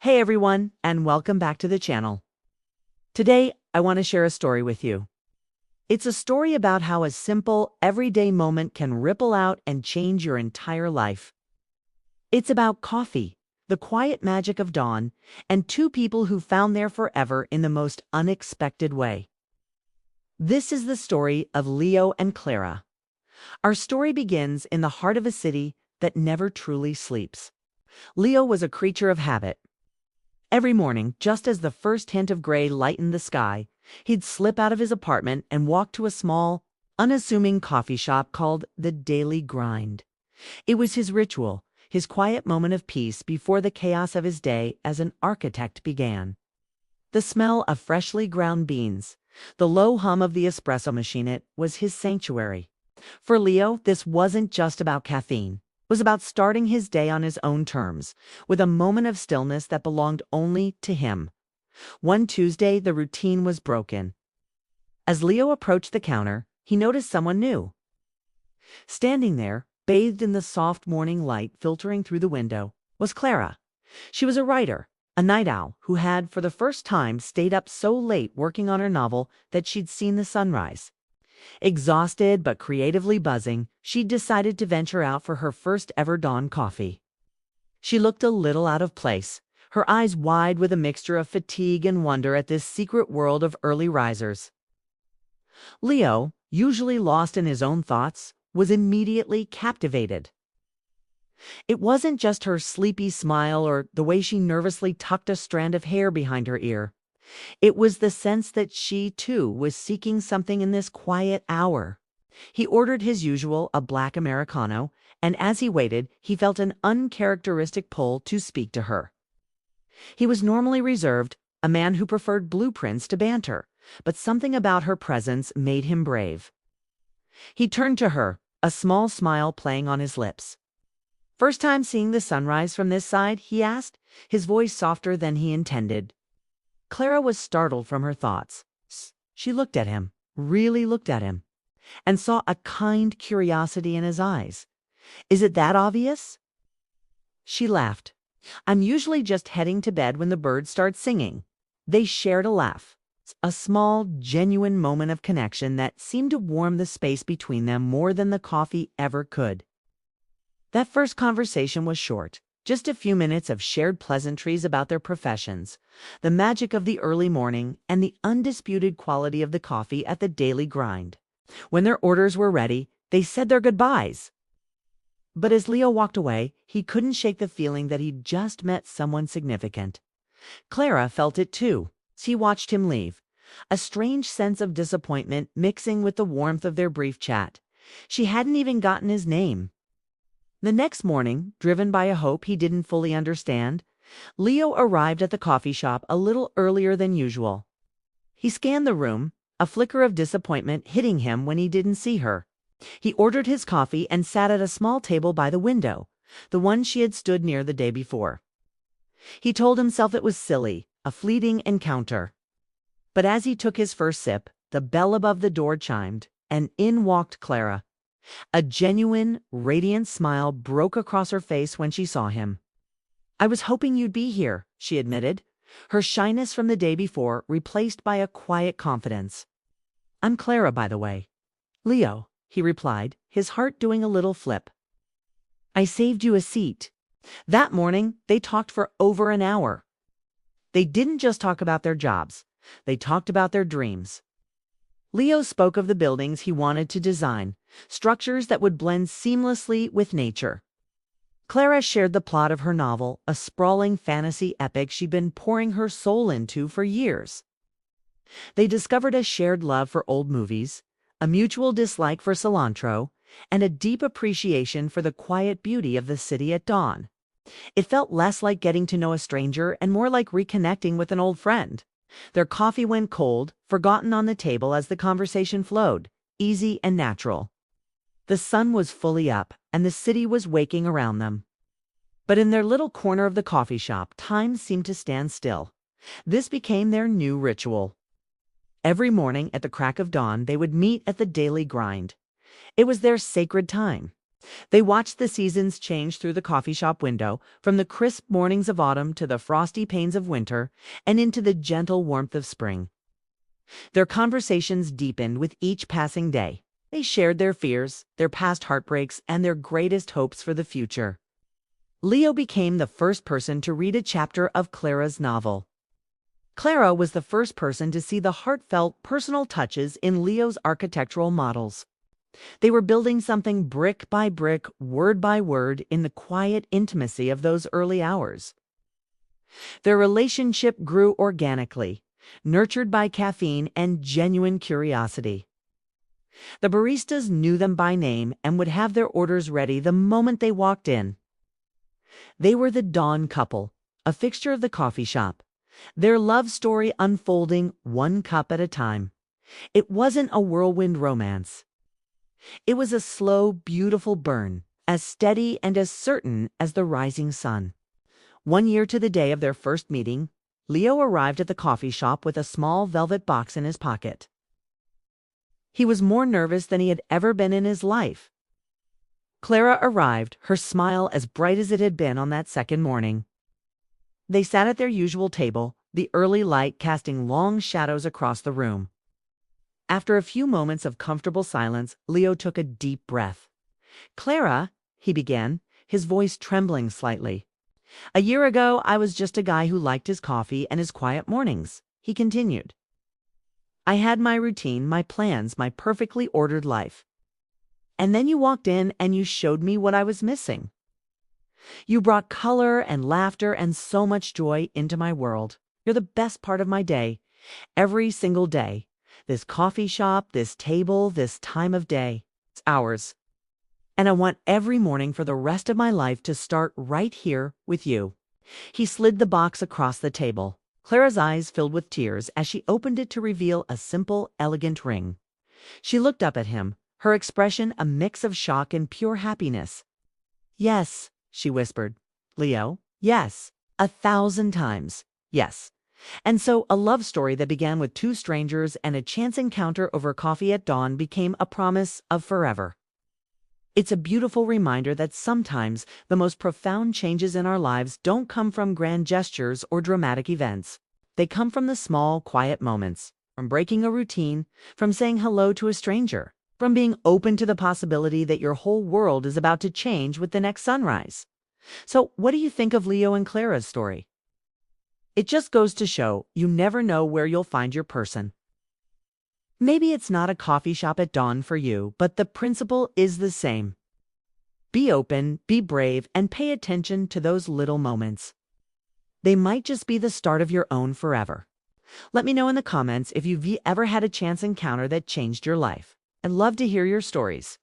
Hey everyone, and welcome back to the channel. Today, I want to share a story with you. It's a story about how a simple, everyday moment can ripple out and change your entire life. It's about coffee, the quiet magic of dawn, and two people who found their forever in the most unexpected way. This is the story of Leo and Clara. Our story begins in the heart of a city that never truly sleeps. Leo was a creature of habit. Every morning, just as the first hint of gray lightened the sky, he'd slip out of his apartment and walk to a small, unassuming coffee shop called the Daily Grind. It was his ritual, his quiet moment of peace before the chaos of his day as an architect began. The smell of freshly ground beans, the low hum of the espresso machine, it was his sanctuary. For Leo, this wasn't just about caffeine. Was about starting his day on his own terms, with a moment of stillness that belonged only to him. One Tuesday, the routine was broken. As Leo approached the counter, he noticed someone new. Standing there, bathed in the soft morning light filtering through the window, was Clara. She was a writer, a night owl, who had, for the first time, stayed up so late working on her novel that she'd seen the sunrise. Exhausted but creatively buzzing, she decided to venture out for her first ever dawn coffee. She looked a little out of place, her eyes wide with a mixture of fatigue and wonder at this secret world of early risers. Leo, usually lost in his own thoughts, was immediately captivated. It wasn't just her sleepy smile or the way she nervously tucked a strand of hair behind her ear. It was the sense that she, too, was seeking something in this quiet hour. He ordered his usual, a black Americano, and as he waited, he felt an uncharacteristic pull to speak to her. He was normally reserved, a man who preferred blueprints to banter, but something about her presence made him brave. He turned to her, a small smile playing on his lips. "First time seeing the sunrise from this side?" he asked, his voice softer than he intended. Clara was startled from her thoughts. She looked at him, really looked at him, and saw a kind curiosity in his eyes. "Is it that obvious?" She laughed. "I'm usually just heading to bed when the birds start singing." They shared a laugh, a small, genuine moment of connection that seemed to warm the space between them more than the coffee ever could. That first conversation was short. Just a few minutes of shared pleasantries about their professions, the magic of the early morning, and the undisputed quality of the coffee at the Daily Grind. When their orders were ready, they said their goodbyes. But as Leo walked away, he couldn't shake the feeling that he'd just met someone significant. Clara felt it too. She watched him leave, a strange sense of disappointment mixing with the warmth of their brief chat. She hadn't even gotten his name. The next morning, driven by a hope he didn't fully understand, Leo arrived at the coffee shop a little earlier than usual. He scanned the room, a flicker of disappointment hitting him when he didn't see her. He ordered his coffee and sat at a small table by the window, the one she had stood near the day before. He told himself it was silly, a fleeting encounter. But as he took his first sip, the bell above the door chimed, and in walked Clara. A genuine, radiant smile broke across her face when she saw him. "I was hoping you'd be here," she admitted, her shyness from the day before replaced by a quiet confidence. "I'm Clara, by the way." "Leo," he replied, his heart doing a little flip. "I saved you a seat." That morning, they talked for over an hour. They didn't just talk about their jobs. They talked about their dreams. Leo spoke of the buildings he wanted to design, structures that would blend seamlessly with nature. Clara shared the plot of her novel, a sprawling fantasy epic she'd been pouring her soul into for years. They discovered a shared love for old movies, a mutual dislike for cilantro, and a deep appreciation for the quiet beauty of the city at dawn. It felt less like getting to know a stranger and more like reconnecting with an old friend. Their coffee went cold, forgotten on the table as the conversation flowed, easy and natural. The sun was fully up, and the city was waking around them. But in their little corner of the coffee shop, time seemed to stand still. This became their new ritual. Every morning at the crack of dawn, they would meet at the Daily Grind. It was their sacred time. They watched the seasons change through the coffee shop window, from the crisp mornings of autumn to the frosty pains of winter, and into the gentle warmth of spring. Their conversations deepened with each passing day. They shared their fears, their past heartbreaks, and their greatest hopes for the future. Leo became the first person to read a chapter of Clara's novel. Clara was the first person to see the heartfelt, personal touches in Leo's architectural models. They were building something brick by brick, word by word, in the quiet intimacy of those early hours. Their relationship grew organically, nurtured by caffeine and genuine curiosity. The baristas knew them by name and would have their orders ready the moment they walked in. They were the Dawn couple, a fixture of the coffee shop, their love story unfolding one cup at a time. It wasn't a whirlwind romance. It was a slow, beautiful burn, as steady and as certain as the rising sun. 1 year to the day of their first meeting, Leo arrived at the coffee shop with a small velvet box in his pocket. He was more nervous than he had ever been in his life. Clara arrived, her smile as bright as it had been on that second morning. They sat at their usual table, the early light casting long shadows across the room. After a few moments of comfortable silence, Leo took a deep breath. "Clara," he began, his voice trembling slightly. "A year ago, I was just a guy who liked his coffee and his quiet mornings," he continued. "I had my routine, my plans, my perfectly ordered life. And then you walked in and you showed me what I was missing. You brought color and laughter and so much joy into my world. You're the best part of my day, every single day. This coffee shop, this table, this time of day, it's ours. And I want every morning for the rest of my life to start right here with you." He slid the box across the table. Clara's eyes filled with tears as she opened it to reveal a simple, elegant ring. She looked up at him, her expression a mix of shock and pure happiness. "Yes," she whispered. "Leo, yes. 1,000 times. Yes." And so a love story that began with two strangers and a chance encounter over coffee at dawn became a promise of forever. It's a beautiful reminder that sometimes the most profound changes in our lives don't come from grand gestures or dramatic events. They come from the small, quiet moments, from breaking a routine, from saying hello to a stranger, from being open to the possibility that your whole world is about to change with the next sunrise. So, what do you think of Leo and Clara's story? It just goes to show you never know where you'll find your person. Maybe it's not a coffee shop at dawn for you, but the principle is the same. Be open, be brave, and pay attention to those little moments. They might just be the start of your own forever. Let me know in the comments if you've ever had a chance encounter that changed your life. I'd love to hear your stories.